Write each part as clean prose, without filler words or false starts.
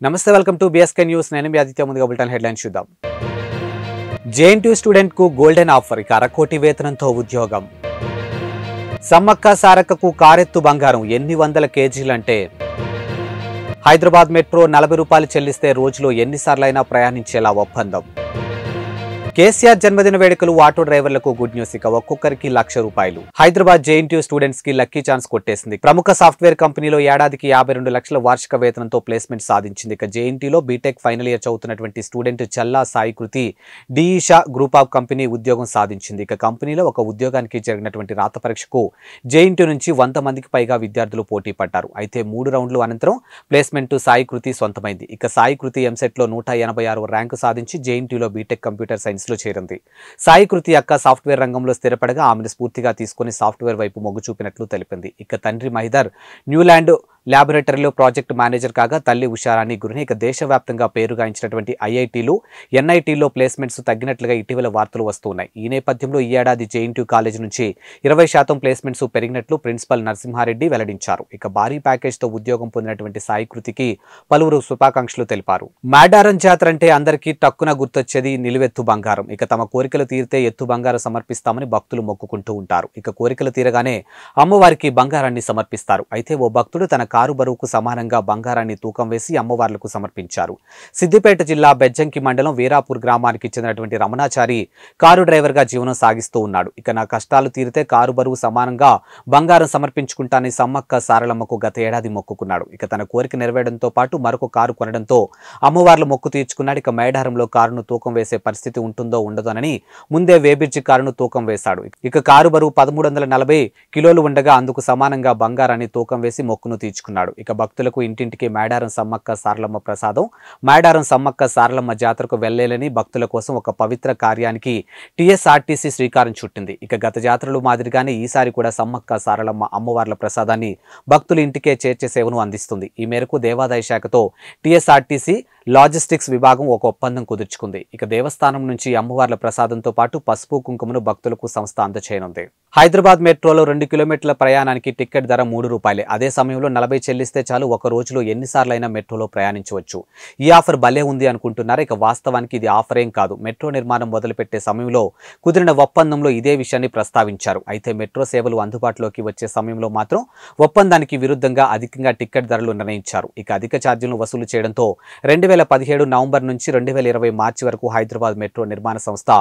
నమస్తే welcome to BSK news నేను మీ ఆదిత్య ముందుగా బులెటిన్ హెడ్లైన్స్ చూద్దాం. జేఎన్టీయూ స్టూడెంట్ కు గోల్డెన్ ఆఫర్ ఇక అరకోటి వేతనంతో ఉద్యోగం. సమ్మక్క సారక్కకు కారెత్తు బంగారం ఎన్ని వందల కేజీలంటే హైదరాబాద్ మెట్రో 40 రూపాయలు చెల్లిస్తే రోజులో ఎన్నిసార్లైనా ప్రయాణించేలా ఒప్పందం. కేసీఆర్ జన్మదిన వేడుకలు ఆటో డ్రైవర్లకు గుడ్ న్యూస్ ఇక ఒక్కొక్కరికి ₹1,00,000. హైదరాబాద్ జేఎన్టీయూ స్టూడెంట్స్ కి లక్కీ ఛాన్స్ కొట్టేసింది. ప్రముఖ సాఫ్ట్వేర్ కంపెనీలో ఏడాదికి 52 లక్షల వార్షిక వేతనంతో ప్లేస్మెంట్ సాధించింది. ఇక జేఎన్టీయూలో బీటెక్ ఫైనల్ ఇయర్ చదువుతున్నటువంటి student Challa Sai Kriti DE Shaw group of company ఉద్యోగం సాధించింది. ఇక కంపెనీలో ఒక ఉద్యోగానికి జరిగినటువంటి రాత పరీక్షకు జేఎన్టీయూ నుంచి 100 మందికి పైగా విద్యార్థులు పోటీ పడ్డారు. అయితే 3 రౌండ్లు అనంతరం ప్లేస్మెంట్ సాయి కృతి సొంతమైంది. ఇక సాయి కృతి ఎంసెట్ లో 186వ ర్యాంకు సాధించి జేఎన్టీయూలో బీటెక్ కంప్యూటర్ సైన్స్ లో చేరింది. సాయి కృతి అక్క సాఫ్ట్వేర్ రంగంలో స్థిరపడగా ఆమెను స్ఫూర్తిగా తీసుకుని సాఫ్ట్వేర్ వైపు మొగ్గు చూపినట్లు తెలిపింది. ఇక తండ్రి మహిదర్ న్యూలాండ్ ల్యాబొరేటరీలో ప్రాజెక్ట్ మేనేజర్ కాగా తల్లి ఉషారాణి గృహిణి. ఇక దేశవ్యాప్తంగా పేరుగాంచినటువంటి ఐఐటీలు ఎన్ఐటీల్లో ప్లేస్మెంట్స్ తగ్గినట్లుగా ఇటీవల వార్తలు వస్తున్నాయి. ఈ నేపథ్యంలో ఈ ఏడాది జేఎన్టీయూ కాలేజ్ నుంచి 20% ప్లేస్మెంట్స్ పెరిగినట్లు ప్రిన్సిపల్ నరసింహారెడ్డి వెల్లడించారు. ఇక భారీ ప్యాకేజ్తో ఉద్యోగం పొందినటువంటి సాయి కృతికి పలువురు శుభాకాంక్షలు తెలిపారు. మేడారం జాతర అంటే అందరికీ టక్కున గుర్తొచ్చేది నిలువెత్తు బంగారం. ఇక తమ కోరికలు తీరితే ఎత్తు బంగారం సమర్పిస్తామని భక్తులు మొక్కుకుంటూ ఉంటారు. ఇక కోరికలు తీరగానే అమ్మవారికి బంగారాన్ని సమర్పిస్తారు. అయితే ఓ భక్తుడు తన కారు బరువుకు సమానంగా బంగారాన్ని తూకం వేసి అమ్మవార్లకు సమర్పించారు. సిద్దిపేట జిల్లా బెజ్జంకి మండలం వీరాపూర్ గ్రామానికి చెందినటువంటి రమణాచారి కారు డ్రైవర్ గా జీవనం సాగిస్తూ ఉన్నాడు. ఇక నా కష్టాలు తీరితే కారు బరువు సమానంగా బంగారం సమర్పించుకుంటానని సమ్మక్క సారలమ్మకు గత ఏడాది మొక్కుకున్నాడు. ఇక తన కోరిక నెరవేరడంతో పాటు మరొక కారు కొనడంతో అమ్మవార్ల మొక్కు తీర్చుకున్నాడు. ఇక మేడారంలో కారును తూకం వేసే పరిస్థితి ఉంటుందో ఉండదోనని ముందే వేబిర్జి కారును తూకం వేశాడు. ఇక కారు బరువు 1340 కిలోలు ఉండగా అందుకు సమానంగా బంగారాన్ని తూకం వేసి మొక్కును తీర్చుకున్నాడు. ఇక భక్తులకు ఇంటింటికి మేడారం సమ్మక్క సారలమ్మ ప్రసాదం మేడారం సమ్మక్క సారలమ్మ జాతరకు వెళ్లేలని భక్తుల కోసం ఒక పవిత్ర కార్యానికి టీఎస్ఆర్టీసీ శ్రీకారం చుట్టింది. ఇక గత జాతరలు మాదిరిగానే ఈసారి కూడా సమ్మక్క సారలమ్మ అమ్మవార్ల ప్రసాదాన్ని భక్తులు ఇంటికే చేర్చే సేవను అందిస్తుంది. ఈ మేరకు దేవాదాయ శాఖతో టీఎస్ఆర్టీసీ లాజిస్టిక్స్ విభాగం ఒక ఒప్పందం కుదుర్చుకుంది. ఇక దేవస్థానం నుంచి అమ్మవార్ల ప్రసాదంతో పాటు పసుపు కుంకుమను భక్తులకు సంస్థ అందచేయనుంది. హైదరాబాద్ మెట్రోలో 2 కిలోమీటర్ల ప్రయాణానికి టికెట్ ధర ₹3. అదే సమయంలో 40 చెల్లిస్తే చాలు ఒక రోజులో ఎన్నిసార్లైనా మెట్రోలో ప్రయాణించవచ్చు. ఈ ఆఫర్ భలే ఉంది అనుకుంటున్నారా? ఇక వాస్తవానికి ఇది ఆఫర్ ఏం కాదు. మెట్రో నిర్మాణం మొదలుపెట్టే సమయంలో కుదిరిన ఒప్పందంలో ఇదే విషయాన్ని ప్రస్తావించారు. అయితే మెట్రో సేవలు అందుబాటులోకి వచ్చే సమయంలో మాత్రం ఒప్పందానికి విరుద్ధంగా అధికంగా టికెట్ ధరలు నిర్ణయించారు. ఇక అధిక ఛార్జీలను వసూలు చేయడంతో 2017 నవంబర్ నుంచి 2020 మార్చి వరకు హైదరాబాద్ మెట్రో నిర్మాణ సంస్థ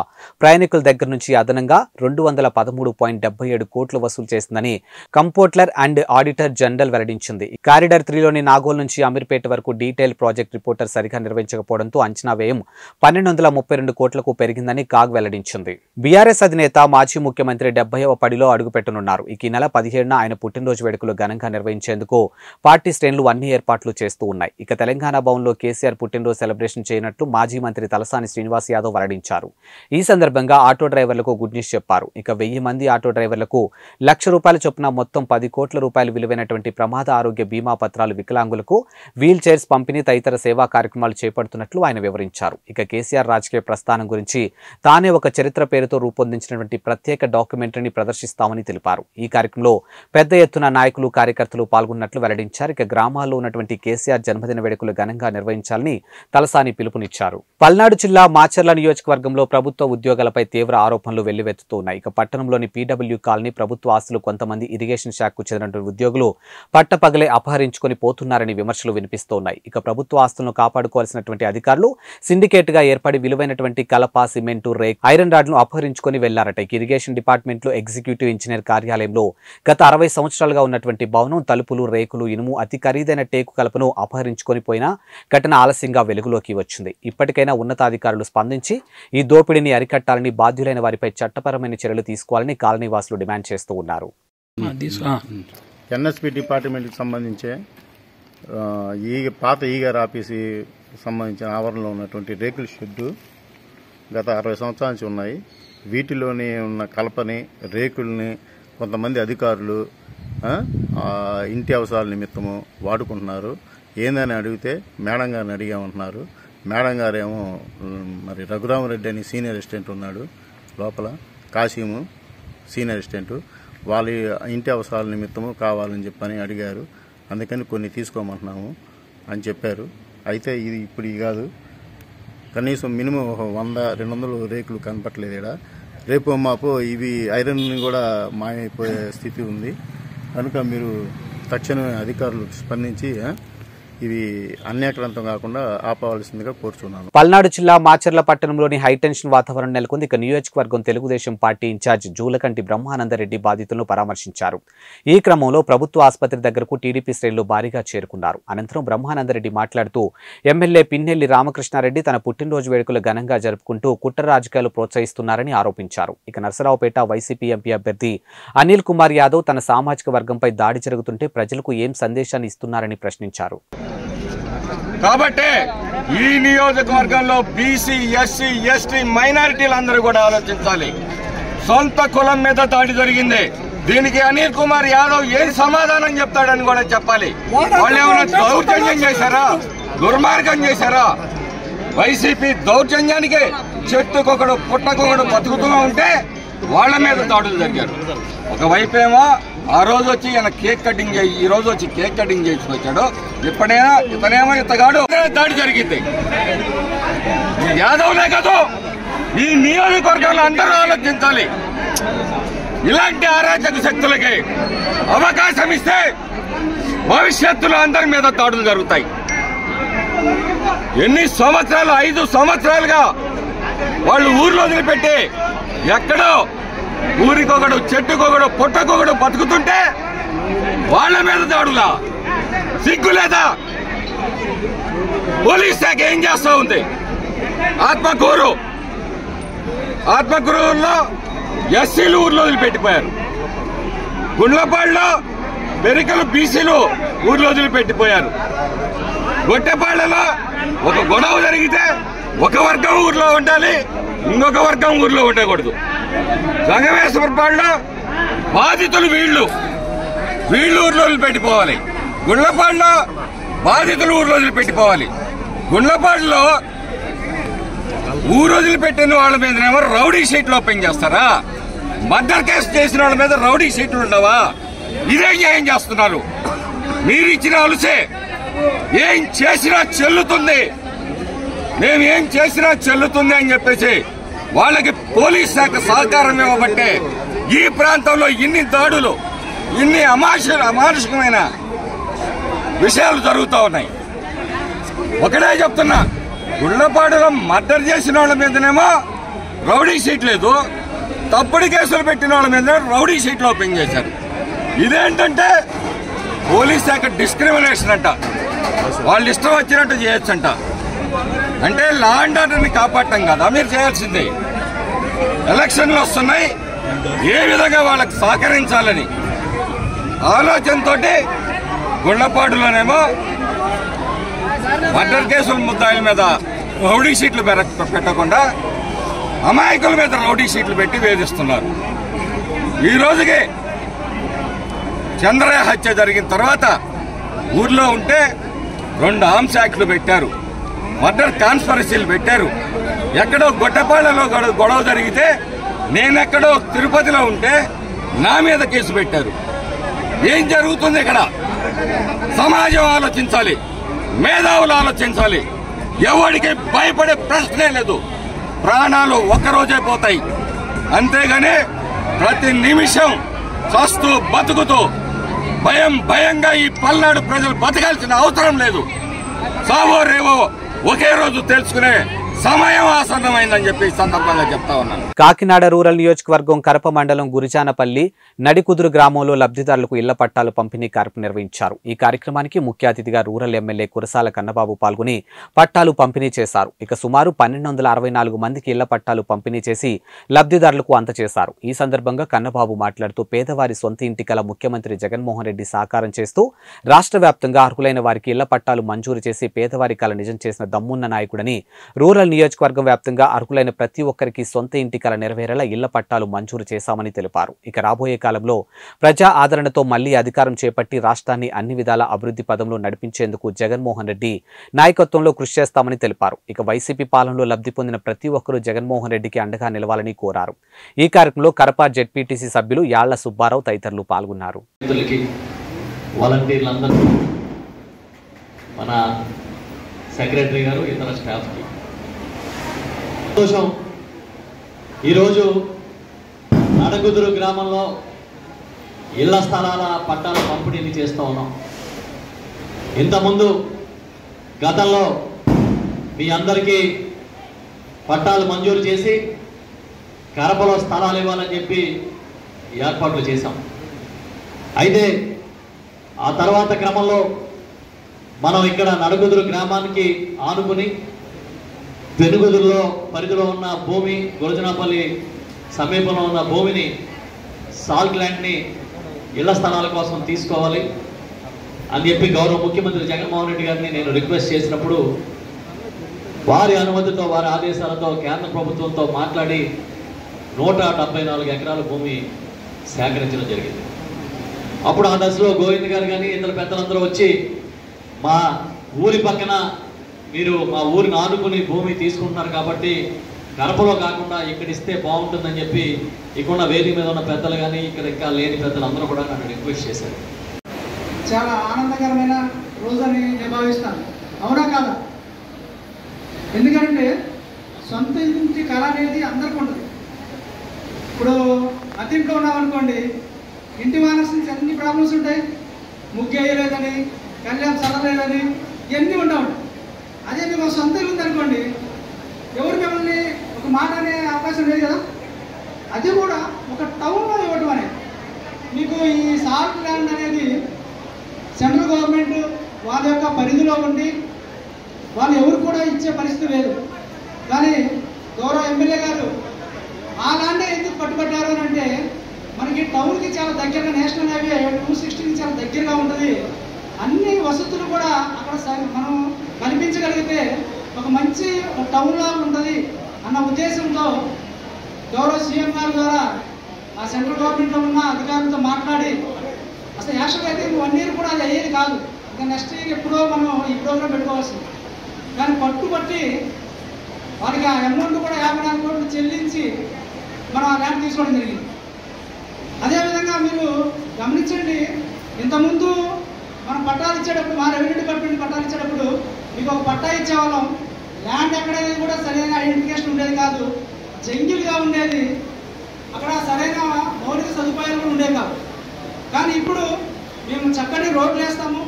ప్రయాణికుల దగ్గర నుంచి అదనంగా 213.77 కోట్లు వసూలు చేసిందని కంపోర్ట్లర్ అండ్ ఆడిటర్ జనరల్ వెల్లడించింది. కారిడార్ 3లోని నాగోల్ నుంచి అమీర్పేట వరకు డీటెయిల్ ప్రాజెక్ట్ రిపోర్టర్ సరిగా నిర్వహించకపోవడంతో అంచనా వ్యయం 1232 కోట్లకు పెరిగిందని కాగ్ వెల్లడించింది. బీఆర్ఎస్ అధినేత మాజీ ముఖ్యమంత్రి 70వ పడిలో అడుగుపెట్టనున్నారు. ఈ నెల 17న ఆయన పుట్టినరోజు వేడుకలు ఘనంగా నిర్వహించేందుకు పార్టీ శ్రేణులు అన్ని ఏర్పాట్లు చేస్తూ ఉన్నాయి. ఇక తెలంగాణ భవన్లో కేసీఆర్ పుట్టినరోజు సెలబ్రేషన్ చేయనట్లు మాజీ మంత్రి తలసాని శ్రీనివాస్ యాదవ్ వెల్లడించారు. ఈ సందర్భంగా ఆటో డ్రైవర్లకు గుడ్ న్యూస్ చెప్పారు. ఇక 1000 మంది ఆటో డ్రైవర్లకు ₹1,00,000 చొప్పున మొత్తం ₹10 కోట్ల విలువైనటువంటి ప్రమాద ఆరోగ్య బీమా పత్రాలు, వికలాంగులకు వీల్ చైర్స్ పంపిణీ తదితర సేవా కార్యక్రమాలు చేపడుతున్నట్లు ఆయన వివరించారు. ఇక కేసీఆర్ రాజకీయ ప్రస్థానం గురించి తానే ఒక చరిత్ర పేరుతో రూపొందించినటువంటి ప్రత్యేక డాక్యుమెంటరీని ప్రదర్శిస్తామని తెలిపారు. ఈ కార్యక్రమంలో పెద్ద ఎత్తున నాయకులు, కార్యకర్తలు పాల్గొన్నట్లు వెల్లడించారు. ఇక గ్రామాల్లో ఉన్నటువంటి కేసీఆర్ జన్మదిన వేడుకలు ఘనంగా నిర్వహించాలని తలసాని పిలుపునిచ్చారు. పల్నాడు జిల్లా మాచర్ల నియోజకవర్గంలో ప్రభుత్వ ఉద్యోగాలపై తీవ్ర ఆరోపణలు వెల్లువెత్తుతున్నాయి. ఇక పట్టణంలోని పీడబ్ల్యూ కాలనీ ప్రభుత్వ ఆస్తులు కొంతమంది ఇరిగేషన్ శాఖకు చెందినటువంటి ఉద్యోగులు పట్టపగలే అపహరించుకొని పోతున్నారని విమర్శలు వినిపిస్తున్నాయి. ఇక ప్రభుత్వ ఆస్తులను కాపాడుకోవాల్సినటువంటి అధికారులు సిండికేట్ గా ఏర్పడి విలువైనటువంటి కలప, సిమెంటు, రేక్, ఐరన్ రాడ్లను అపహరించుకొని వెళ్లారట. ఇరిగేషన్ డిపార్ట్మెంట్ లో ఎగ్జిక్యూటివ్ ఇంజనీర్ కార్యాలయంలో గత 60 సంవత్సరాలుగా ఉన్నటువంటి భవనం తలుపులు, రేకులు, ఇనుము, అతి ఖరీదైన టేకు కలపను అపహరించుకొని పోయిన ఘటన ఆలస్యంగా వెలుగులోకి వచ్చింది. ఇప్పటికైనా ఉన్నతాధికారులు స్పందించి ఈ దోపిడీని అరికట్టాలని, బాధ్యులైన వారిపై చట్టపరమైన చర్యలు తీసుకోవాలని కాలనీవాసులు డిమాండ్ చేస్తూ ఉన్నారు. ఎన్ఎస్పి డిపార్ట్మెంట్కి సంబంధించే ఈ పాత ఈగర్ ఆఫీసు సంబంధించిన ఆవరణలో ఉన్నటువంటి రేకుల షెడ్డు గత 60 సంవత్సరాల నుంచి ఉన్నాయి. వీటిలోని ఉన్న కలపని, రేకుల్ని కొంతమంది అధికారులు ఇంటి అవసరాల నిమిత్తము వాడుకుంటున్నారు. ఏందని అడిగితే మేడం గారిని అడిగామంటున్నారు. మేడం గారేమో మరి రఘురామరెడ్డి అని సీనియర్ అసిస్టెంట్ ఉన్నాడు లోపల, కాశీము సీనియర్ అసిస్టెంట్, వాళ్ళ ఇంటి అవసరాల నిమిత్తము కావాలని చెప్పని అడిగారు. అందుకని కొన్ని తీసుకోమంటున్నాము అని చెప్పారు. అయితే ఇది ఇప్పుడు కాదు, కనీసం మినిమం 100-200 రేకులు కనపట్లేదు ఇక్కడ. రేపు మాపు ఇవి ఐరన్ కూడా మాయమైపోయే స్థితి ఉంది. కనుక మీరు తక్షణమే అధికారులు స్పందించి ఇవి అన్యాక్రాంతం కాకుండా ఆపవలసిందిగా కోరుచున్నాను. పల్నాడు జిల్లా మాచర్ల పట్టణంలోని హైటెన్షన్ వాతావరణం నెలకొంది. ఇక నియోజకవర్గం తెలుగుదేశం పార్టీ ఇన్ఛార్జ్ జూలకంటి బ్రహ్మానందరెడ్డి బాధితులను పరామర్శించారు. ఈ క్రమంలో ప్రభుత్వ ఆసుపత్రి దగ్గరకు టీడీపీ శ్రేణులు భారీగా చేరుకున్నారు. అనంతరం బ్రహ్మానందరెడ్డి మాట్లాడుతూ ఎమ్మెల్యే పిన్నెల్లి రామకృష్ణారెడ్డి తన పుట్టినరోజు వేడుకలు ఘనంగా జరుపుకుంటూ కుట్ర రాజకీయాలు ప్రోత్సహిస్తున్నారని ఆరోపించారు. ఇక నర్సరావుపేట వైసీపీ ఎంపీ అభ్యర్థి అనిల్ కుమార్ యాదవ్ తన సామాజిక వర్గంపై దాడి జరుగుతుంటే ప్రజలకు ఏం సందేశాన్ని ఇస్తున్నారని ప్రశ్నించారు. కాబట్టి ఈ నియోజకవర్గంలో బీసీ, ఎస్సీ, ఎస్టీ మైనారిటీలందరూ కూడా ఆలోచించాలి. సొంత కులం మీద దాడి జరిగింది. దీనికి అనిల్ కుమార్ యాదవ్ ఏం సమాధానం చెప్తాడని కూడా చెప్పాలి. వాళ్ళు ఏమైనా దౌర్జన్యం చేశారా, దుర్మార్గం చేశారా? వైసీపీ దౌర్జన్యానికి చెట్టుకొకడు పుట్టకొకడు బతుకుతూ ఉంటే వాళ్ళ మీద దాడులు జరిగారు. ఒకవైపేమో ఆ రోజు వచ్చి ఈయన కేక్ కటింగ్ చేయి, ఈ రోజు వచ్చి కేక్ కటింగ్ చేసి వచ్చాడు. ఇతనేమో ఇతగాడు దాడి జరిగింది. యాదవ్లే కాదు, ఈ నియోజకవర్గంలో అందరూ ఆలోచించాలి. ఇలాంటి అరాచక శక్తులకి అవకాశం ఇస్తే భవిష్యత్తులో అందరి మీద దాడులు జరుగుతాయి. ఎన్ని సంవత్సరాలు, 5 సంవత్సరాలుగా వాళ్ళు ఊర్లో వదిలిపెట్టి ఎక్కడో ఊరికొకడు, చెట్టుకొకడు, పుట్టకొకడు బతుకుతుంటే వాళ్ళ మీద దాడులా? సిగ్గులేదా? పోలీస్ శాఖ ఏం చేస్తా ఉంది? ఆత్మకూరులో ఎస్సీలు ఊర్లో వదిలిపెట్టిపోయారు. గుండ్లపాడులో బెరికలు బీసీలు ఊర్లో వదిలిపెట్టిపోయారు. గొట్టెపాళ్లలో ఒక గొడవ జరిగితే ఒక వర్గం ఊర్లో ఉండాలి, ఇంకొక వర్గం ఊర్లో ఉండకూడదు. సంగమేశ్వరపాడులో బాధితులు వీళ్ళు ఊర్లో వదిలిపెట్టిపోవాలి. గుండ్లపాడులో బాధితులు ఊర్లో వదిలిపెట్టిపోవాలి. గుండ్లపాడులో ఊరు వదిలిపెట్టిన వాళ్ళ మీదనేమో రౌడీ షీట్లు ఓపెన్ చేస్తారా? మర్డర్ కేసు చేసిన వాళ్ళ మీద రౌడీ షీట్లు ఉండవా? ఇదేం న్యాయం చేస్తున్నారు? మీరు ఇచ్చిన అలుసే ఏం చేసినా చెల్లుతుంది, మేమేం చేసినా చెల్లుతుంది అని చెప్పేసి వాళ్ళకి పోలీస్ శాఖ సహకారం ఇవ్వబట్టే ఈ ప్రాంతంలో ఇన్ని దాడులు, ఇన్ని అమానుషికమైన విషయాలు జరుగుతూ ఉన్నాయి. ఒకటే చెప్తున్నా, గుళ్ళపాడులో మర్డర్ చేసిన వాళ్ళ మీదనేమో రౌడీ షీట్ లేదు, తప్పుడు కేసులు పెట్టిన వాళ్ళ మీద రౌడీ షీట్లు ఓపెన్ చేశారు. ఇదేంటంటే పోలీస్ శాఖ డిస్క్రిమినేషన్ అంట, వాళ్ళు ఇష్టం వచ్చినట్టు చేయొచ్చంట. అంటే లా అండ్ ఆర్డర్ని కాపాడటం కదా మీరు చేయాల్సింది. ఎలక్షన్లు వస్తున్నాయి, ఏ విధంగా వాళ్ళకి సహకరించాలని ఆలోచనతో గుళ్ళపాడులోనేమో మర్డర్ కేసుల ముద్దాయిల మీద రౌడీ షీట్లు పెట్టకుండా అమాయకుల మీద రౌడీ షీట్లు పెట్టి వేధిస్తున్నారు. ఈ రోజుకి చంద్రయ్య హత్య జరిగిన తర్వాత ఊర్లో ఉంటే 2 ఆర్మ్స్ యాక్ట్లు పెట్టారు, మర్డర్ కాన్స్పరసీలు పెట్టారు. ఎక్కడో గొట్టపాళ్లలో గొడవ జరిగితే నేనెక్కడో తిరుపతిలో ఉంటే నా మీద కేసు పెట్టారు. ఏం జరుగుతుంది ఇక్కడ? సమాజం ఆలోచించాలి, మేధావులు ఆలోచించాలి. ఎవరికి భయపడే ప్రశ్నే లేదు. ప్రాణాలు ఒక్కరోజే పోతాయి, అంతేగాని ప్రతి నిమిషం చస్తూ బతుకుతూ భయంగా ఈ పల్నాడు ప్రజలు బతకాల్సిన అవసరం లేదు. సావో రేవో ఒకే రోజు తెలుసుకునే సమయం ఆసన్నమైందని చెప్పి ఈ సందర్భంగా చెప్తా ఉన్నాను. కాకినాడ రూరల్ నియోజకవర్గం కరప మండలం గురిజానపల్లి నడికుదురు గ్రామంలో లబ్ధిదారులకు ఇళ్ల పట్టాలు పంపిణీ కార్యక్రమం నిర్వహించారు. ఈ కార్యక్రమానికి ముఖ్య అతిథిగా రూరల్ ఎమ్మెల్యే కురసాల కన్నబాబు పాల్గొని పట్టాలు పంపిణీ చేశారు. ఇక సుమారు 1264 మందికి ఇళ్ల పట్టాలు పంపిణీ చేసి లబ్ధిదారులకు అందజేశారు. ఈ సందర్భంగా కన్నబాబు మాట్లాడుతూ పేదవారి సొంత ఇంటి కల ముఖ్యమంత్రి జగన్మోహన్ రెడ్డి సాకారం చేస్తూ రాష్ట్ర వ్యాప్తంగా అర్హులైన వారికి ఇళ్ల పట్టాలు మంజూరు చేసి పేదవారి కల నిజం చేసిన దమ్మున్న నాయకుడని, రూరల్ నియోజకవర్గం వ్యాప్తంగా అర్హులైన ప్రతి ఒక్కరికి సొంత ఇంటి కల నెరవేరేలా ఇళ్ల పట్టాలు మంజూరు చేశామని తెలిపారు. ఇక రాబోయే కాలంలో ప్రజా ఆదరణతో మళ్లీ అధికారం చేపట్టి రాష్ట్రాన్ని అన్ని విధాల అభివృద్ధి పదంలో నడిపించేందుకు జగన్మోహన్ రెడ్డి నాయకత్వంలో కృషి చేస్తామని తెలిపారు. ఇక వైసీపీ పాలనలో లబ్ధి పొందిన ప్రతి ఒక్కరూ జగన్మోహన్ రెడ్డికి అండగా నిలవాలని కోరారు. ఈ కార్యక్రమంలో కరప జెడ్పీటీసీ సభ్యులు యాళ్ల సుబ్బారావు తదితరులు పాల్గొన్నారు. సెక్రటరీ గారు, ఇతర స్టాఫ్కి. సంతోషం. ఈరోజు నడకుదురు గ్రామంలో ఇళ్ల స్థలాల పట్టాల పంపిణీని చేస్తూ ఉన్నాం. ఇంతకుముందు గతంలో మీ అందరికీ పట్టాలు మంజూరు చేసి కరపలో స్థలాలు ఇవ్వాలని చెప్పి ఏర్పాట్లు చేశాం. అయితే ఆ తర్వాత క్రమంలో మనం ఇక్కడ నడకుదురు గ్రామానికి ఆనుకుని పెనుగుదురులో పరిధిలో ఉన్న భూమి, గురజనాపల్లి సమీపంలో ఉన్న భూమిని సాల్ట్ ల్యాండ్ని ఇళ్ల స్థలాల కోసం తీసుకోవాలి అని చెప్పి గౌరవ ముఖ్యమంత్రి జగన్మోహన్ రెడ్డి గారిని నేను రిక్వెస్ట్ చేసినప్పుడు వారి అనుమతితో, వారి ఆదేశాలతో కేంద్ర ప్రభుత్వంతో మాట్లాడి 174 ఎకరాల భూమి సేకరించడం జరిగింది. అప్పుడు ఆ దశలో గోవింద్ గారు కానీ ఇతర పెద్దలందరూ వచ్చి మా ఊరి పక్కన మీరు మా ఊరిని ఆనుకుని భూమి తీసుకుంటున్నారు కాబట్టి కడపలో కాకుండా ఇక్కడ ఇస్తే బాగుంటుందని చెప్పి ఇక్కడ వేదిక మీద ఉన్న పెద్దలు కానీ ఇక్కడ ఇంకా లేని పెద్దలు అందరూ కూడా నన్ను రిక్వెస్ట్ చేశారు. చాలా ఆనందకరమైన రోజని నేను భావిస్తాను. అవునా కాదా? ఎందుకంటే సొంత ఇంటి కళ అనేది అందరికీ ఉంటుంది. ఇప్పుడు అతింట్లో ఉన్నామనుకోండి, ఇంటి మానస్ నుంచి అన్ని ప్రాబ్లమ్స్ ఉంటాయి. ముగ్గు వేయలేదని, కళ్యాణం చల్లలేదని, ఇవన్నీ ఉండవు. అదే మీకు సొంత ఇల్లు ఉందనుకోండి, ఎవరు మిమ్మల్ని ఒక మాట అనే అవకాశం లేదు కదా. అది కూడా ఒక టౌన్లో ఇవ్వడం అనేది. మీకు ఈ సాల్ట్ ల్యాండ్ అనేది సెంట్రల్ గవర్నమెంట్ వాళ్ళ యొక్క పరిధిలో ఉండి వాళ్ళు ఎవరు కూడా ఇచ్చే పరిస్థితి లేదు. కానీ గౌరవ ఎమ్మెల్యే గారు ఆ ల్యాండ్ ఎందుకు పట్టుబట్టారు అని అంటే, మనకి టౌన్కి చాలా దగ్గరగా, నేషనల్ హైవే 260కి చాలా దగ్గరగా ఉంటుంది. అన్ని వసతులు కూడా అక్కడ మనం కల్పించగలిగితే ఒక మంచి టౌన్లా ఉంటుంది అన్న ఉద్దేశంతో గౌరవ సీఎం గారి ద్వారా ఆ సెంట్రల్ గవర్నమెంట్లో ఉన్న అధికారులతో మాట్లాడి, అసలు యాక్చువల్గా అయితే 1 ఇయర్ కూడా అది అయ్యేది కాదు. ఇంకా నెక్స్ట్ ఇయర్ ఎప్పుడో మనం ఈ ప్రోగ్రాం పెట్టుకోవాల్సింది. కానీ పట్టుబట్టి వారికి ఆ అమౌంట్ కూడా 54 కోట్లు చెల్లించి మనం ఆ ల్యాండ్ తీసుకోవడం జరిగింది. అదేవిధంగా మీరు గమనించండి, ఇంతకుముందు మనం పట్టాలు ఇచ్చేటప్పుడు, మా రెవెన్యూ డిపార్ట్మెంట్ పట్టాలు ఇచ్చేటప్పుడు మీకు ఒక పట్టా ఇచ్చేవాళ్ళం. ల్యాండ్ ఎక్కడనేది కూడా సరైన ఐడెంటిఫికేషన్ ఉండేది కాదు, జంగిల్గా ఉండేది. అక్కడ సరైన మౌలిక సదుపాయాలు కూడా ఉండేవి కాదు. కానీ ఇప్పుడు మేము చక్కటి రోడ్లు వేస్తాము,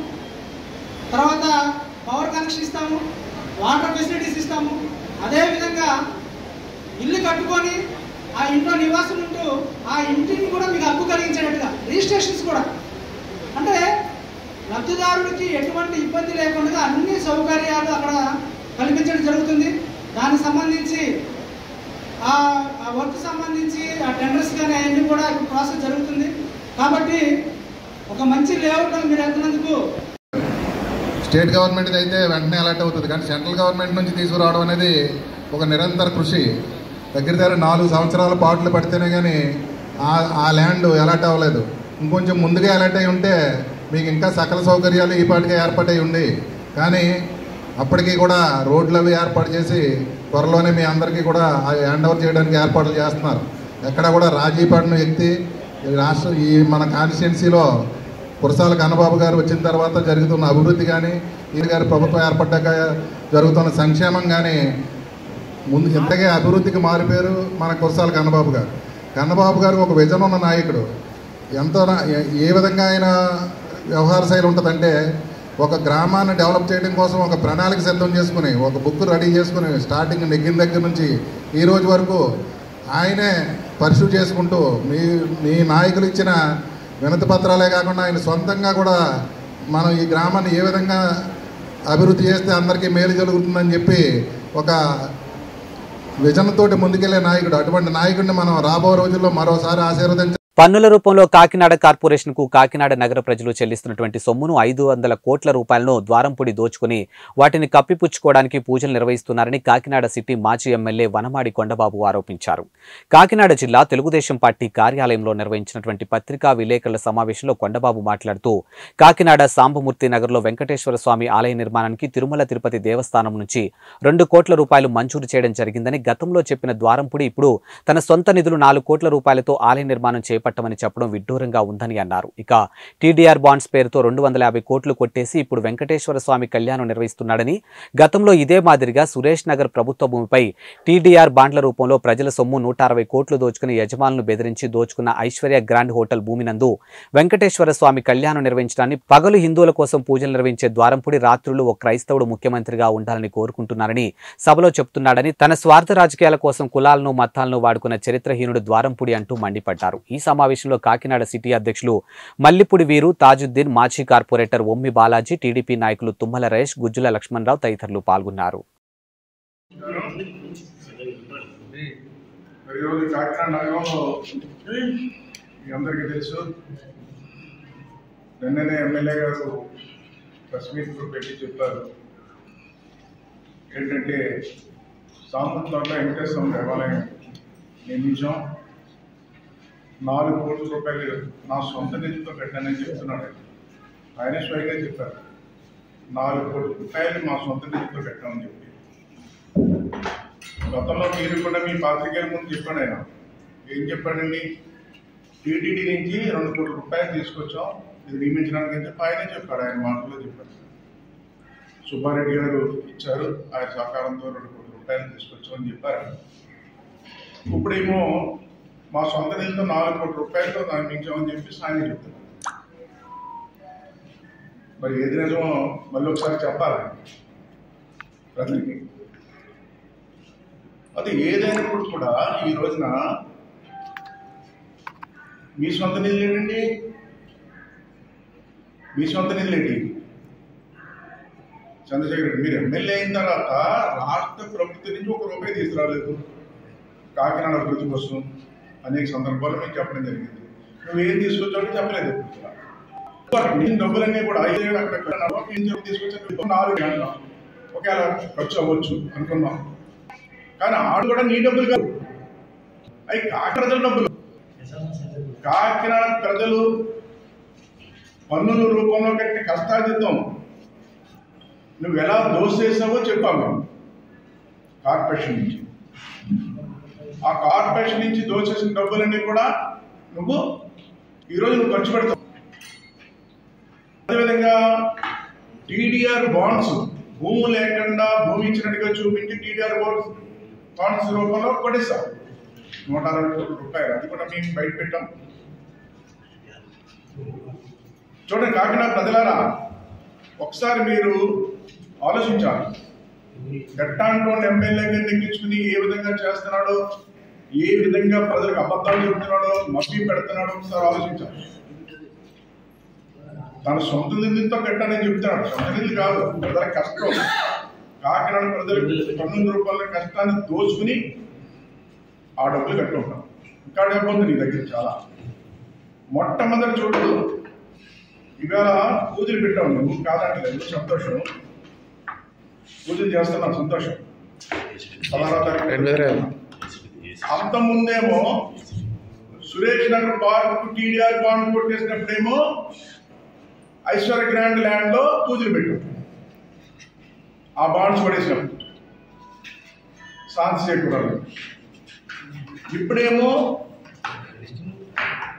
తర్వాత పవర్ కనెక్షన్ ఇస్తాము, వాటర్ ఫెసిలిటీస్ ఇస్తాము. అదేవిధంగా ఇల్లు కట్టుకొని ఆ ఇంట్లో నివాసం ఉంటూ ఆ ఇంటిని కూడా మీకు హక్కు కలిగించేటట్టుగా రిజిస్ట్రేషన్స్ కూడా, అంటే లబ్ధిదారుడికి ఎటువంటి ఇబ్బంది లేకుండా అన్ని సౌకర్యాలు అక్కడ కల్పించడం జరుగుతుంది. దానికి సంబంధించి ఆ వర్క్ సంబంధించి ఆ టెండర్స్ కానీ అవన్నీ కూడా ప్రాసెస్ జరుగుతుంది. కాబట్టి ఒక మంచి లేఅవుట్ మీరు వెళ్తున్నందుకు స్టేట్ గవర్నమెంట్ అయితే వెంటనే అలర్ట్ అవుతుంది, కానీ సెంట్రల్ గవర్నమెంట్ నుంచి తీసుకురావడం అనేది ఒక నిరంతర కృషి. దగ్గర 4 సంవత్సరాల పాటలు పడితేనే కానీ ఆ ల్యాండ్ అలర్ట్ అవ్వలేదు. ఇంకొంచెం ముందుగా అలర్ట్ అయి ఉంటే మీకు ఇంకా సకల సౌకర్యాలు ఈ పాటికే ఏర్పాటై ఉండి, కానీ అప్పటికి కూడా రోడ్లు అవి ఏర్పాటు చేసి త్వరలోనే మీ అందరికీ కూడా హ్యాండ్ ఓవర్ చేయడానికి ఏర్పాట్లు చేస్తున్నారు. ఎక్కడ కూడా రాజీ పడిన వ్యక్తి ఈ మన కాన్స్టిట్యున్సీలో కురసాల కన్నబాబు గారు వచ్చిన తర్వాత జరుగుతున్న అభివృద్ధి కానీ, ఈయన గారి ప్రభుత్వం ఏర్పడ్డాక జరుగుతున్న సంక్షేమం కానీ ముందు ఇంతకే అభివృద్ధికి మారిపోయారు మన కురసాల కన్నబాబు గారు ఒక విజన్ ఉన్న నాయకుడు. ఎంతో ఏ విధంగా ఆయన వ్యవహార శైలి ఉంటుందంటే, ఒక గ్రామాన్ని డెవలప్ చేయడం కోసం ఒక ప్రణాళిక సిద్ధం చేసుకుని, ఒక బుక్ రెడీ చేసుకుని, స్టార్టింగ్ నెగ్గిన దగ్గర నుంచి ఈ రోజు వరకు ఆయనే పర్సూ చేసుకుంటూ మీ నాయకులు ఇచ్చిన వినతి పత్రాలే కాకుండా ఆయన సొంతంగా కూడా మనం ఈ గ్రామాన్ని ఏ విధంగా అభివృద్ధి చేస్తే అందరికీ మేలు జరుగుతుందని చెప్పి ఒక విజన్ తోటి ముందుకెళ్లే నాయకుడు. అటువంటి నాయకుడిని మనం రాబో రోజుల్లో మరోసారి ఆశీర్వదించాలి. పన్నుల రూపంలో కాకినాడ కార్పొరేషన్ కు కాకినాడ నగర ప్రజలు చెల్లిస్తున్నటువంటి సొమ్మును 500 కోట్ల రూపాయలను ద్వారంపూడి దోచుకుని వాటిని కప్పిపుచ్చుకోవడానికి పూజలు నిర్వహిస్తున్నారని కాకినాడ సిటీ మాజీ ఎమ్మెల్యే వనమాడి కొండబాబు ఆరోపించారు. కాకినాడ జిల్లా తెలుగుదేశం పార్టీ కార్యాలయంలో నిర్వహించినటువంటి పత్రికా విలేకరుల సమావేశంలో కొండబాబు మాట్లాడుతూ, కాకినాడ సాంబమూర్తి నగర్లో వెంకటేశ్వర స్వామి ఆలయ నిర్మాణానికి తిరుమల తిరుపతి దేవస్థానం నుంచి 2 కోట్ల రూపాయలు మంజూరు చేయడం జరిగిందని, గతంలో చెప్పిన ద్వారంపూడి ఇప్పుడు తన సొంత నిధులు 4 కోట్ల రూపాయలతో ఆలయ నిర్మాణం చేపట్టమని చెప్పడం విడ్డూరంగా ఉందని అన్నారు. ఇక టీడీఆర్ బాండ్స్ పేరుతో 250 కోట్లు కొట్టేసి ఇప్పుడు వెంకటేశ్వర స్వామి కళ్యాణం నిర్వహిస్తున్నాడని, గతంలో ఇదే మాదిరిగా సురేష్ నగర్ ప్రభుత్వ భూమిపై టీడీఆర్ బాండ్ల రూపంలో ప్రజల సొమ్ము 160 కోట్లు దోచుకుని యజమానులను బెదిరించి దోచుకున్న ఐశ్వర్య గ్రాండ్ హోటల్ భూమి నందు వెంకటేశ్వర స్వామి కళ్యాణం నిర్వహించడాన్ని, పగలు హిందువుల కోసం పూజలు నిర్వహించే ద్వారంపూడి రాత్రులు ఓ క్రైస్తవుడు ముఖ్యమంత్రిగా ఉండాలని కోరుకుంటున్నారని సభలో చెప్తున్నాడని, తన స్వార్థ రాజకీయాల కోసం కులాలను మతాలను వాడుకున్న చరిత్రహీనుడు ద్వారంపూడి అంటూ మండిపడ్డారు. ఈ సమావేశంలో కాకినాడ సిటీ అధ్యక్షులు మల్లిపూడి వీరు, తాజుద్దీన్, మాజీ కార్పొరేటర్ ఒమ్మి బాలాజీ, టీడీపీ నాయకులు తుమ్మల రేష్, గుజ్జుల లక్ష్మణరావు తదితరులు పాల్గొన్నారు. అందరికీ తెలుసు, నిన్ననే ఎమ్మెల్యే గారు ప్రెస్ మీట్ పెట్టి చెప్పారు. ఏంటంటే సామర్థ్యంలో వెంకటేశ్వర దేవాలయం నిర్మించాం, 4 కోట్ల రూపాయలు నా సొంత నిధితో పెట్టానని చెప్తున్నాడు. ఆయన స్వయంగా చెప్పారు, 4 కోట్ల రూపాయలు మా సొంత నిధితో పెట్టామని చెప్పి. గతంలో మీరు కూడా మీ పాత్రికేయుల ముందు చెప్పాడు. ఆయన ఏం చెప్పాడండి, టీటీడీ నుంచి 2 కోట్ల రూపాయలు తీసుకొచ్చాం ఇది నియమించడానికి అని చెప్పి ఆయనే చెప్పాడు. ఆయన మాటల్లో చెప్పాడు. సుబ్బారెడ్డి గారు ఇచ్చారు, ఆయన సహకారంతో 2 కోట్ల రూపాయలు తీసుకొచ్చామని చెప్పారు. ఇప్పుడేమో మా సొంత నిధితో 4 కోట్ల రూపాయలతో నిర్మించామని చెప్పి ఆయన చెప్తున్నారు. మరి ఏది నిజమో మళ్ళీ ఒకసారి చెప్పాలి ప్రజలకి. అది ఏదైనప్పుడు కూడా ఈ రోజున మీ సొంత నిధులు ఏంటండి, మీ సొంత నిధులు ఏంటి? చంద్రశేఖర్ రెడ్డి మీరు ఎమ్మెల్యే అయిన తర్వాత రాష్ట్ర ప్రభుత్వం నుంచి 1 రూపాయి తీసుకురాలేదు కాకినాడ అభివృద్ధి కోసం. అనేక సందర్భాల్లో మీకు చెప్పడం జరిగింది. నువ్వేం తీసుకొచ్చావు చెప్పలేదు. నేను డబ్బులన్నీ కూడా అక్కడ తీసుకొచ్చాను 4 గంటలు ఒకవేళ ఖర్చు అవ్వచ్చు అనుకున్నాం. కానీ ఆడు కూడా నీ డబ్బులు కాదు, అవి కాకినాడ డబ్బులు. కాకినాడ ప్రజలు పన్నుల రూపంలో కట్టిన కష్టార్జితం నువ్వు ఎలా దోసేసావో చెప్పాలి మేము. కార్పొరేషన్ నుంచి, ఆ కార్పొరేషన్ నుంచి దోచేసిన డబ్బులన్నీ కూడా ఈరోజు నువ్వు ఖర్చు పెడతావు. అదేవిధంగా టీడీఆర్ బాండ్స్ భూమి లేకుండా భూమి ఇచ్చినట్టుగా చూపించి టీడీఆర్ బాండ్స్ రూపంలో కొట్టేస్తావు 160 కోట్ల రూపాయలు. అది కూడా మేము బయట పెట్టాం. చూడండి కాకినాడ ప్రజలారా, ఒకసారి మీరు ఆలోచించాలి. గట్టాంటోని ఎమ్మెల్యేగా నెగ్గించుకుని ఏ విధంగా చేస్తున్నాడో, ఏ విధంగా ప్రజలకు అబద్ధాలు చెప్తున్నాడో, మభ్య పెడుతున్నాడో ఒకసారి ఆలోచించాలి. తన సొంత నిధులతో కట్టానని చెప్తున్నాడు. సొంత నిధులు కాదు, ప్రజల కష్టం. కాకినాడ ప్రజలకు పన్నుల రూపాయల కష్టాన్ని దోచుకుని ఆ డబ్బులు కట్టుకుంటాం. ఇంకా డబ్బు ఉంది నీ దగ్గర చాలా. మొట్టమొదటి చూడు, ఇవాళ పూజలు పెట్టావు నువ్వు, కాదంటలేదు, సంతోషం. పూజలు చేస్తున్నావు, సంతోషం. 16వ తారీఖు. అంత ముందేమో Suresh Nagar park TDR bond కొట్టేసినప్పుడేమో ఐశ్వర్య గ్రాండ్ ల్యాండ్ లో పూజలు పెట్టాం. ఆ బాండ్స్ పడేసినప్పుడు శాంతి చేకూరాలి. ఇప్పుడేమో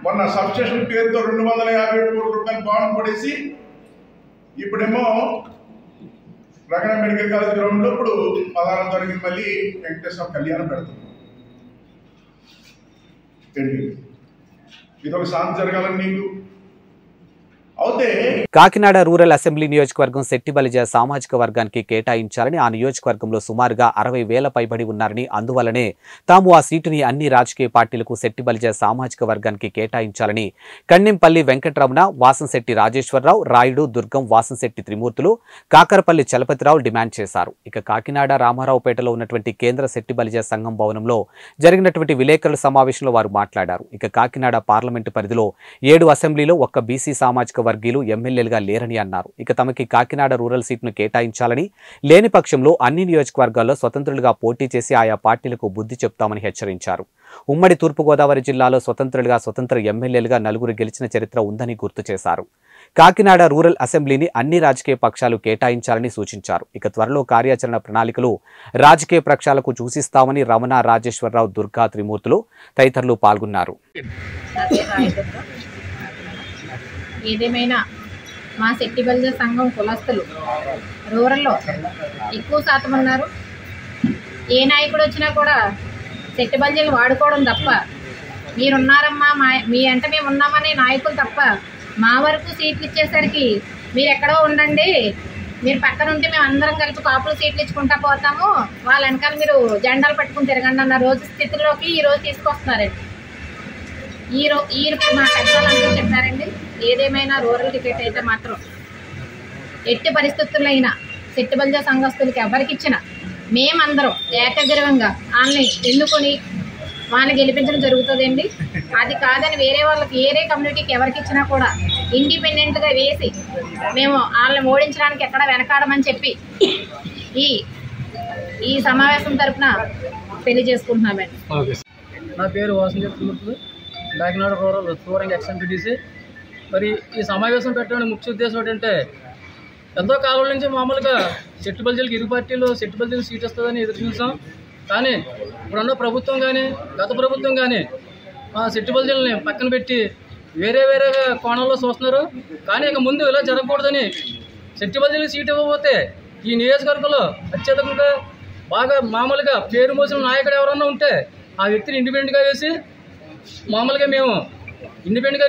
మొన్న సబ్స్టేషన్ పేరుతో 250 కోట్ల రూపాయలు బాండ్ పడేసి ఇప్పుడేమో రగణ మెడికల్ కాలేజ్ గ్రౌండ్ లో ఇప్పుడు 16వ తారీఖు మళ్ళీ వెంకటేశ్వర కళ్యాణం పెడతాం. ఇదొక శాంతి జరగాలని నీకు అవుతే. కాకినాడ రూరల్ అసెంబ్లీ నియోజకవర్గం శెట్టిబలిజ సామాజిక వర్గానికి కేటాయించాలని, ఆ నియోజకవర్గంలో సుమారుగా 60,000 పైబడి ఉన్నారని, అందువల్లనే తాము ఆ సీటుని అన్ని రాజకీయ పార్టీలకు శెట్టిబలిజ సామాజిక వర్గానికి కేటాయించాలని కన్నెంపల్లి వెంకటరమణ, వాసంశెట్టి రాజేశ్వరరావు, రాయుడు, దుర్గం, వాసంశెట్టి త్రిమూర్తులు, కాకరపల్లి చలపతిరావు డిమాండ్ చేశారు. ఇక కాకినాడ రామారావుపేటలో ఉన్నటువంటి కేంద్ర శెట్టిబలిజ సంఘం భవనంలో జరిగినటువంటి విలేకరుల సమావేశంలో వారు మాట్లాడారు. ఇక కాకినాడ పార్లమెంటు పరిధిలో 7 అసెంబ్లీలో ఒక్క బీసీ సామాజిక వర్గీయులు ఎమ్మెల్యేలుగా లేరని అన్నారు. ఇక తమకి కాకినాడ రూరల్ సీట్ను కేటాయించాలని, లేని పక్షంలో అన్ని నియోజకవర్గాల్లో స్వతంత్రులుగా పోటీ చేసి ఆయా పార్టీలకు బుద్ధి చెప్తామని హెచ్చరించారు. ఉమ్మడి తూర్పుగోదావరి జిల్లాలో స్వతంత్ర ఎమ్మెల్యేలుగా 4 గెలిచిన చరిత్ర ఉందని గుర్తు చేశారు. కాకినాడ రూరల్ అసెంబ్లీని అన్ని రాజకీయ పక్షాలు కేటాయించాలని సూచించారు. ఇక త్వరలో కార్యాచరణ ప్రణాళికలు రాజకీయ పక్షాలకు చూసిస్తామని రమణ, రాజేశ్వరరావు, దుర్గా, త్రిమూర్తులు తదితరులు పాల్గొన్నారు. ఏదేమైనా మా శెట్టిబల్జ సంఘం కులస్తులు రూరల్లో ఎక్కువ శాతం ఉన్నారు. ఏ నాయకుడు వచ్చినా కూడా శెట్టిబల్జలు వాడుకోవడం తప్ప, మీరున్నారమ్మా మీ అంటే మేము ఉన్నామనే నాయకులు తప్ప, మా వరకు సీట్లు ఇచ్చేసరికి మీరు ఎక్కడో ఉండండి, మీరు పక్కన ఉంటే మేము అందరం కలిపి కాపులు సీట్లు ఇచ్చుకుంటా పోతాము, వాళ్ళ వెనకాల మీరు జెండాలు పట్టుకుని తిరగండి అన్న రోజు స్థితిలోకి ఈరోజు తీసుకొస్తున్నారండి. ఈ మా పెద్దలందరూ చెప్పారండి. ఏదేమైనా రూరల్ టికెట్ అయితే మాత్రం ఎట్టి పరిస్థితుల్లో అయినా శెట్టిబల్జ సంఘస్థులకి ఎవరికి ఇచ్చినా మేమందరం ఏకగ్రీవంగా వాళ్ళని ఎన్నుకొని వాళ్ళని గెలిపించడం జరుగుతుందండి. అది కాదని వేరే కమ్యూనిటీకి ఎవరికి ఇచ్చినా కూడా ఇండిపెండెంట్గా వేసి మేము వాళ్ళని ఓడించడానికి ఎక్కడ వెనకాడమని చెప్పి ఈ సమావేశం తరఫున తెలియజేసుకుంటున్నామండి. నా పేరు Vasanthi, Kakinada rural touring ex-MPTC. మరి ఈ సమావేశం పెట్టడానికి ముఖ్య ఉద్దేశం ఏంటంటే, ఎంతో కాలం నుంచి మామూలుగా శెట్టిబల్జీలకు ఇరు పార్టీలు శెట్టిబల్జీలకు సీట్ వస్తుందని ఎదురు చూసాం. కానీ ఇప్పుడున్న ప్రభుత్వం కానీ గత ప్రభుత్వం కానీ మా శెట్టిబల్జీలని పక్కన పెట్టి వేరే కోణంలో చూస్తున్నారు. కానీ ఇక ముందు ఇలా జరగకూడదని శెట్టిబల్జీలకు సీట్ ఇవ్వకపోతే ఈ నియోజకవర్గంలో అత్యధికంగా బాగా మామూలుగా పేరు మోసిన నాయకుడు ఎవరన్నా ఉంటే ఆ వ్యక్తిని ఇండిపెండెంట్గా వేసి మామూలుగా మేము ఇండిపెండెంట్గా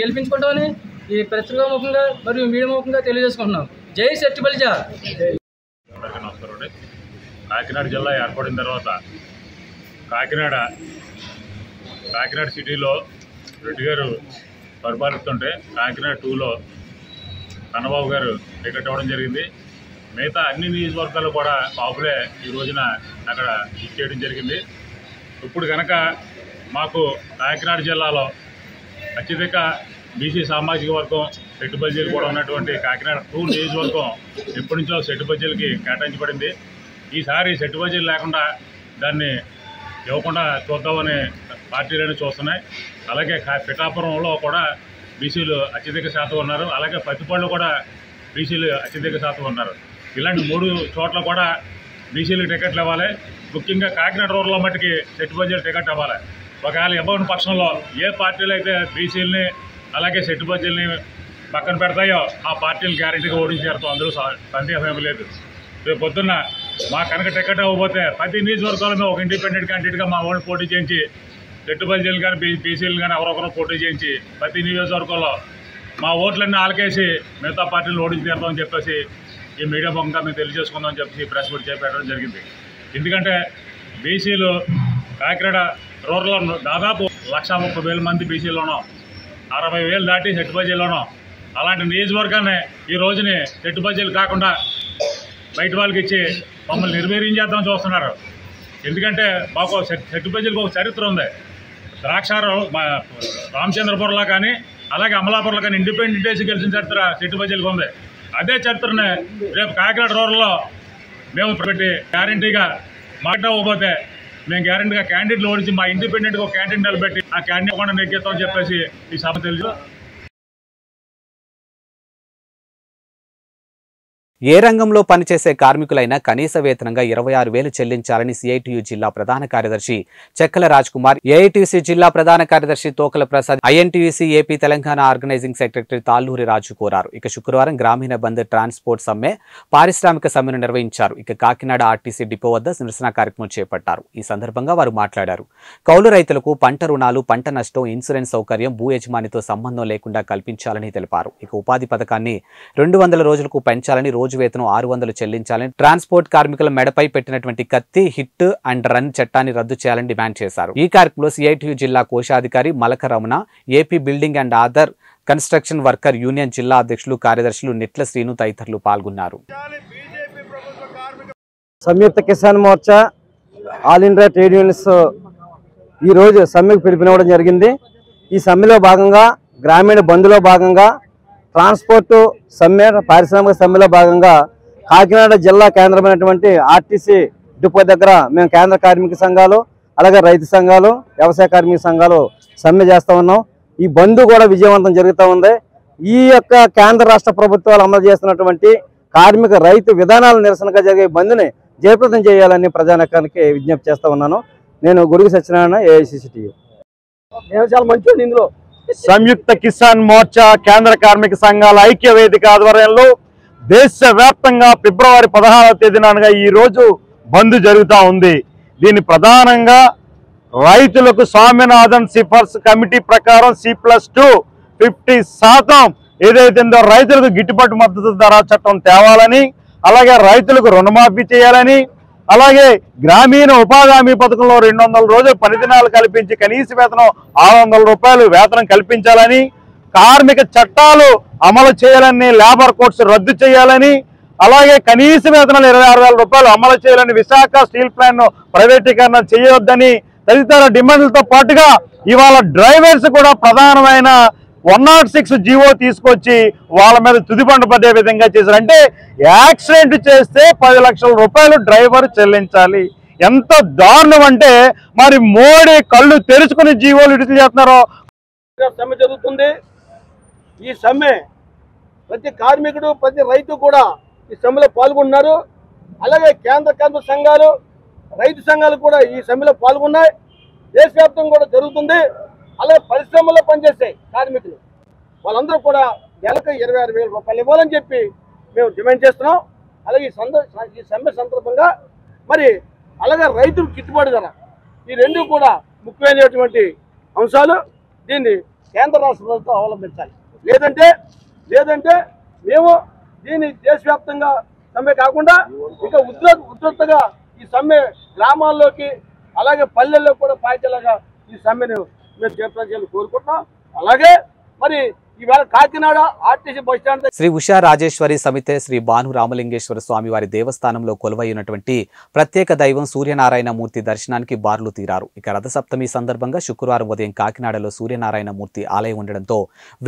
గెలిపించుకుంటామని ఈ పత్రికా ముఖంగా మరియు మీడియా ముఖంగా తెలియజేసుకుంటున్నాం. జై శెట్టిబల్జ. కాకినాడ జిల్లా ఏర్పడిన తర్వాత కాకినాడ సిటీలో రెడ్డి గారు పరిపాలిస్తుంటే కాకినాడ 2లో కన్నబాబు గారు టికెట్ ఇవ్వడం జరిగింది. మిగతా అన్ని నియోజకవర్గాలు కూడా కాపులే ఈ రోజున అక్కడ ఇచ్చేయడం జరిగింది. ఇప్పుడు కనుక మాకు కాకినాడ జిల్లాలో అత్యధిక బీసీ సామాజిక వర్గం శెట్టిబల్జీలు కూడా ఉన్నటువంటి కాకినాడ 2 నియోజకవర్గం ఎప్పటి నుంచో శెట్టిబల్జీలకి కేటాయించబడింది. ఈసారి శెట్టిబల్జీలు లేకుండా దాన్ని ఇవ్వకుండా చూద్దామని పార్టీలను చూస్తున్నాయి. అలాగే పిఠాపురంలో కూడా బీసీలు అత్యధిక శాతం ఉన్నారు. అలాగే పత్తిపాడులో కూడా బీసీలు అత్యధిక శాతం ఉన్నారు. ఇలాంటి 3 చోట్ల కూడా బీసీలకు టికెట్లు ఇవ్వాలి. ముఖ్యంగా కాకినాడ రూరల్లో మట్టుకి శెట్టిబల్జీలు టికెట్ ఇవ్వాలి. ఒకవేళ ఇవ్వని పక్షంలో ఏ పార్టీలు అయితే బీసీలని అలాగే శెట్టిబల్జీలని పక్కన పెడతాయో ఆ పార్టీలు గ్యారెంటీగా ఓడించి చేరుతాం. అందులో సందేహం ఏమీ లేదు. రేపు పొద్దున్న మా కనుక టికెట్ ఇవ్వకపోతే ప్రతి నియోజకవర్గాల్లో ఒక ఇండిపెండెంట్ క్యాండిడేట్గా మా ఓడిని పోటీ చేయించి శెట్టిబల్జీలు కానీ బీసీలు కానీ ఎవరొకరు పోటీ చేయించి ప్రతి నియోజకవర్గంలో మా ఓట్లన్నీ ఆలకేసి మిగతా పార్టీలు ఓడించి తీరుతామని చెప్పేసి ఈ మీడియా ముఖంగా మేము తెలియజేసుకుందామని చెప్పేసి ప్రెస్ మీట్ చేపట్టడం జరిగింది. ఎందుకంటే బీసీలు కాకినాడ రూరల్లో దాదాపు 130,000 మంది బీసీలోనూ 60,000 దాటి శెట్టిబల్జీలోనూ అలాంటి నియోజకవర్గాన్ని ఈ రోజుని శెట్టిబల్జీలు కాకుండా బయట వాళ్ళకి ఇచ్చి మమ్మల్ని నిర్వీర్యం చేద్దామని చూస్తున్నారు. ఎందుకంటే మాకు శెట్టిబల్జీలకు ఒక చరిత్ర ఉంది. ద్రాక్షారం రామచంద్రపురంలో కానీ అలాగే అమలాపురంలో కానీ ఇండిపెండెంట్ వేసి గెలిచిన చరిత్ర శెట్టిబల్జీలకు ఉంది. అదే చరిత్రని రేపు కాకినాడ రూరల్లో మేము పెట్టి గ్యారంటీగా మాట్లాడకపోతే మేము గ్యారంటీగా క్యాండిడేట్లు ఓడించి మా ఇండిపెండెంట్గా ఒక క్యాండిడేట్ నిలబెట్టి ఆ క్యాండిడేట్ కూడా నెగ్గిస్తామని చెప్పేసి ఈ సభ తెలుసు. ఏ రంగంలో పనిచేసే కార్మికులైనా కనీస వేతనంగా 26,000 చెల్లించాలని సిఐటియు జిల్లా ప్రధాన కార్యదర్శి చెక్కల రాజ్ కుమార్, ఏఐటియుసి జిల్లా ప్రధాన కార్యదర్శి Tokala Prasad, INTUC AP Telangana organising secretary Talluri Raju కోరారు. ఇక శుక్రవారం గ్రామీణ బంద్ ట్రాన్స్పోర్ట్ సమ్మె, పారిశ్రామిక సమ్మెను నిర్వహించారు. ఇక కాకినాడ ఆర్టీసీ డిపో వద్ద నిరసన కార్యక్రమం చేపట్టారు. ఈ సందర్భంగా వారు మాట్లాడారు. కౌలు రైతులకు పంట రుణాలు, పంట నష్టం, ఇన్సూరెన్స్ సౌకర్యం భూ యజమానితో సంబంధం లేకుండా కల్పించాలని తెలిపారు. ఇక ఉపాధి పథకాన్ని 200 రోజులకు పెంచాలని, రోజు వేతనం 600 చెల్లించాలని, ట్రాన్స్పోర్ట్ కార్మికుల మెడపై పెట్టినటువంటి కత్తి, హిట్ అండ్ రన్ చట్టాన్ని రద్దు చేయాలని డిమాండ్ చేశారు. ఈ కార్యక్రమంలో సిఐటియు జిల్లా కోశాధికారి Malaka Ramana, AP building and other construction worker union జిల్లా అధ్యక్షులు, కార్యదర్శులు నిట్ల శ్రీను తదితరులు పాల్గొన్నారు. Samyukta Kisan Morcha, all India trade unions ఈ రోజు సమ్మెకు పిలుపునివ్వడం జరిగింది. ఈ సమ్మెలో భాగంగా గ్రామీణ బంద్లో భాగంగా ట్రాన్స్పోర్టు సమ్మె పారిశ్రామిక సమ్మెలో భాగంగా కాకినాడ జిల్లా కేంద్రమైనటువంటి ఆర్టీసీ డిపో దగ్గర మేము కేంద్ర కార్మిక సంఘాలు అలాగే రైతు సంఘాలు వ్యవసాయ కార్మిక సంఘాలు సమ్మె చేస్తూ ఉన్నాం. ఈ బంద్ కూడా విజయవంతం జరుగుతూ ఉంది. ఈ యొక్క కేంద్ర రాష్ట్ర ప్రభుత్వాలు అమలు చేస్తున్నటువంటి కార్మిక రైతు విధానాల నిరసనగా జరిగే బంద్ని జయప్రదం చేయాలని ప్రజానీకానికి విజ్ఞప్తి చేస్తూ ఉన్నాను. నేను గొడుగు సత్యనారాయణ, AICCTU. చాలా మంచి ఇందులో సంయుక్త కిసాన్ మోర్చా కేంద్ర కార్మిక సంఘాల ఐక్య వేదిక ఆధ్వర్యంలో దేశవ్యాప్తంగా ఫిబ్రవరి 16వ తేదీన ఈ రోజు బంద్ జరుగుతూ ఉంది. దీని ప్రధానంగా రైతులకు స్వామినాథన్ సిఫార్సు కమిటీ ప్రకారం C+2 50% ఏదైతుందో రైతులకు గిట్టుబాటు మద్దతు ధర చట్టం తేవాలని, అలాగే రైతులకు రుణమాఫీ చేయాలని, అలాగే గ్రామీణ ఉపాధి హామీ పథకంలో 200 రోజులు పనిదినాలు కల్పించి కనీస వేతనం 600 రూపాయలు వేతనం కల్పించాలని, కార్మిక చట్టాలు అమలు చేయాలని, లేబర్ కోడ్స్ రద్దు చేయాలని, అలాగే కనీస వేతనాలు 26,000 రూపాయలు అమలు చేయాలని, విశాఖ స్టీల్ ప్లాంట్ ప్రైవేటీకరణ చేయవద్దని తదితర డిమాండ్లతో పాటుగా ఇవాళ డ్రైవర్స్ కూడా ప్రధానమైన 106 జీవో తీసుకొచ్చి వాళ్ళ మీద తుదిపండు పడే విధంగా చేశారు. అంటే యాక్సిడెంట్ చేస్తే 10 లక్షల రూపాయలు డ్రైవర్ చెల్లించాలి. ఎంత దారుణం అంటే మరి మోడీ కళ్ళు తెరుచుకుని జీవోలు విడుదల చేస్తున్నారో. సమ్మె జరుగుతుంది. ఈ సమ్మె ప్రతి కార్మికుడు ప్రతి రైతు కూడా ఈ సమ్మెలో పాల్గొన్నారు. అలాగే కేంద్ర కార్మిక సంఘాలు రైతు సంఘాలు కూడా ఈ సమ్మెలో పాల్గొన్నాయి. దేశవ్యాప్తంగా కూడా జరుగుతుంది. అలాగే పరిశ్రమల్లో పనిచేసే కార్మికులు వాళ్ళందరూ కూడా నెలకు 26,000 రూపాయలు ఇవ్వాలని చెప్పి మేము డిమాండ్ చేస్తున్నాం. అలాగే ఈ సమ్మె సందర్భంగా మరి అలాగే రైతులు గిట్టుబాటు ధర ఈ రెండు కూడా ముఖ్యమైనటువంటి అంశాలు. దీన్ని కేంద్ర రాష్ట్ర ప్రభుత్వం అవలంబించాలి. లేదంటే మేము దీన్ని దేశవ్యాప్తంగా సమ్మె కాకుండా ఇంకా ఉధృతంగా ఈ సమ్మె గ్రామాల్లోకి అలాగే పల్లెల్లో కూడా పాయించేలాగా ఈ సమ్మెను మేము చేయాలని కోరుకుంటున్నాం. అలాగే మరి ఈవేళ Kakinada RTC bus stand Sri Usha Rajeshwari సమితే శ్రీ భాను రామలింగేశ్వర స్వామి వారి దేవస్థానంలో కొలువైనటువంటి ప్రత్యేక దైవం సూర్యనారాయణ మూర్తి దర్శనానికి బారులు తీరారు. ఇక రథసప్తమి సందర్భంగా శుక్రవారం ఉదయం కాకినాడలో సూర్యనారాయణ మూర్తి ఆలయం ఉండడంతో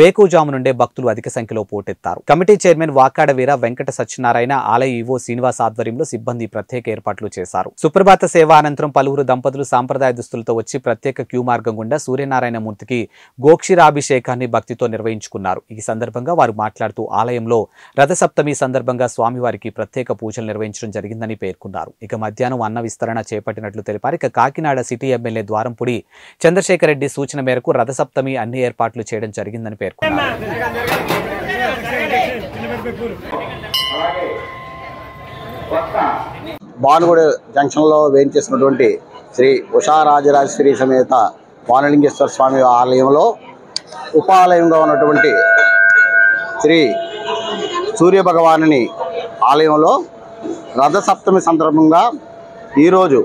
వేకువజాము నుండే భక్తులు అధిక సంఖ్యలో పోటెత్తారు. కమిటీ చైర్మన్ వాకాడ వీర వెంకట సత్యనారాయణ, ఆలయ ఈవో శ్రీనివాస్ ఆధ్వర్యంలో సిబ్బంది ప్రత్యేక ఏర్పాట్లు చేశారు. సుప్రభాత సేవ అనంతరం పలువురు దంపతులు సాంప్రదాయ దుస్తులతో వచ్చి ప్రత్యేక క్యూ మార్గం గుండా సూర్యనారాయణ మూర్తికి గోక్షీరాభిషేకాన్ని భక్తితో నిర్వహించారు. ఈ సందర్భంగా వారు మాట్లాడుతూ ఆలయంలో రథసప్తమి సందర్భంగా స్వామివారికి ప్రత్యేక పూజలు నిర్వహించడం జరిగిందని పేర్కొన్నారు. ఇక మధ్యాహ్నం అన్న విస్తరణ చేపట్టినట్లు తెలిపారు. ఇక కాకినాడ సిటీ ఎమ్మెల్యే ద్వారంపూడి చంద్రశేఖర్ రెడ్డి సూచన మేరకు రథసప్తమి అన్ని ఏర్పాట్లు చేయడం జరిగిందని పేర్కొన్నారు. భానుగుడి జంక్షన్లో వేయించేసినటువంటి శ్రీ ఉషా రాజరాజేశ్వరి సమేత వానలింగేశ్వర స్వామి ఆలయంలో ఉపాలయంగా ఉన్నటువంటి శ్రీ సూర్య భగవానుని ఆలయంలో రథసప్తమి సందర్భంగా ఈరోజు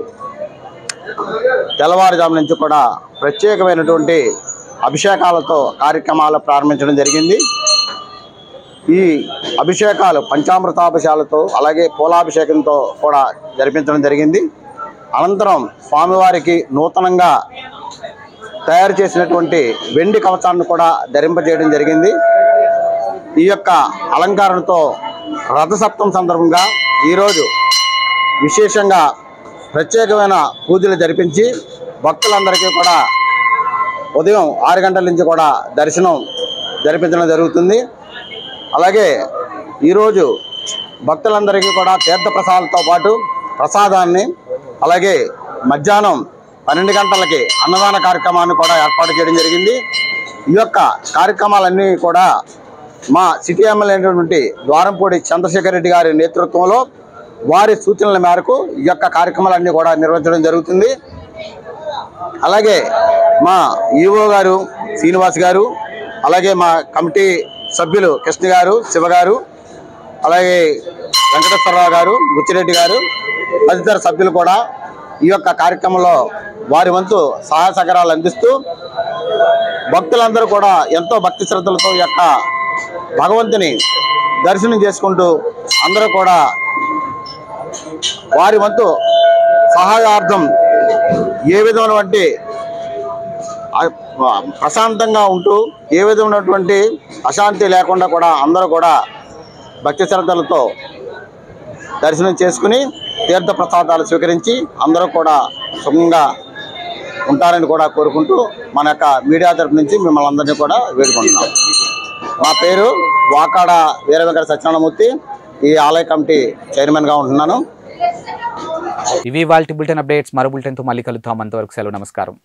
తెల్లవారుజాము నుంచి కూడా ప్రత్యేకమైనటువంటి అభిషేకాలతో కార్యక్రమాలు ప్రారంభించడం జరిగింది. ఈ అభిషేకాలు పంచామృతాభిషేకాలతో అలాగే పూలాభిషేకంతో కూడా జరిపించడం జరిగింది. అనంతరం స్వామివారికి నూతనంగా తయారు చేసినటువంటి వెండి కవచాన్ని కూడా ధరింపజేయడం జరిగింది. ఈ యొక్క అలంకరణతో రథసప్తమి సందర్భంగా ఈరోజు విశేషంగా ప్రత్యేకమైన పూజలు జరిపించి భక్తులందరికీ కూడా ఉదయం 6 గంటల నుంచి కూడా దర్శనం జరిపించడం జరుగుతుంది. అలాగే ఈరోజు భక్తులందరికీ కూడా తీర్థప్రసాదాలతో పాటు ప్రసాదాన్ని అలాగే మధ్యాహ్నం 12 గంటలకి అన్నదాన కార్యక్రమాన్ని కూడా ఏర్పాటు చేయడం జరిగింది. ఈ యొక్క కార్యక్రమాలన్నీ కూడా మా సిటీ ఎమ్మెల్యే అయినటువంటి ద్వారంపూడి చంద్రశేఖర్ రెడ్డి గారి నేతృత్వంలో వారి సూచనల మేరకు ఈ యొక్క కార్యక్రమాలన్నీ కూడా నిర్వహించడం జరుగుతుంది. అలాగే మా ఈవో గారు శ్రీనివాస్ గారు, అలాగే మా కమిటీ సభ్యులు కృష్ణ గారు, శివ గారు, అలాగే వెంకటేశ్వరరావు గారు, బుచ్చిరెడ్డి గారు తదితర సభ్యులు కూడా ఈ యొక్క కార్యక్రమంలో వారి వంతు సహాయ సహకారాలు అందిస్తూ భక్తులందరూ కూడా ఎంతో భక్తి శ్రద్ధలతో ఈ యొక్క భగవంతుని దర్శనం చేసుకుంటూ అందరూ కూడా వారి వంతు సహాయార్థం ఏ విధమైనటువంటి ప్రశాంతంగా ఉంటూ ఏ విధమైనటువంటి అశాంతి లేకుండా కూడా అందరూ కూడా భక్తి శ్రద్ధలతో దర్శనం చేసుకుని తీర్థ ప్రసాదాలు స్వీకరించి అందరూ కూడా సుఖంగా ఉంటారని కూడా కోరుకుంటూ మన యొక్క మీడియా తరపు నుంచి మిమ్మల్ని అందరినీ కూడా వేడుకుంటున్నాం. నా పేరు వాకాడ వీర వెంకట సత్యనారాయణమూర్తి, ఈ ఆలయ కమిటీ చైర్మన్గా ఉంటున్నాను. ఇవి వాళ్ళ బులెటిన్ అప్డేట్స్. మరో బులెటిన్తో మళ్ళీ కలుద్దాం. అంతవరకు సెలవు, నమస్కారం.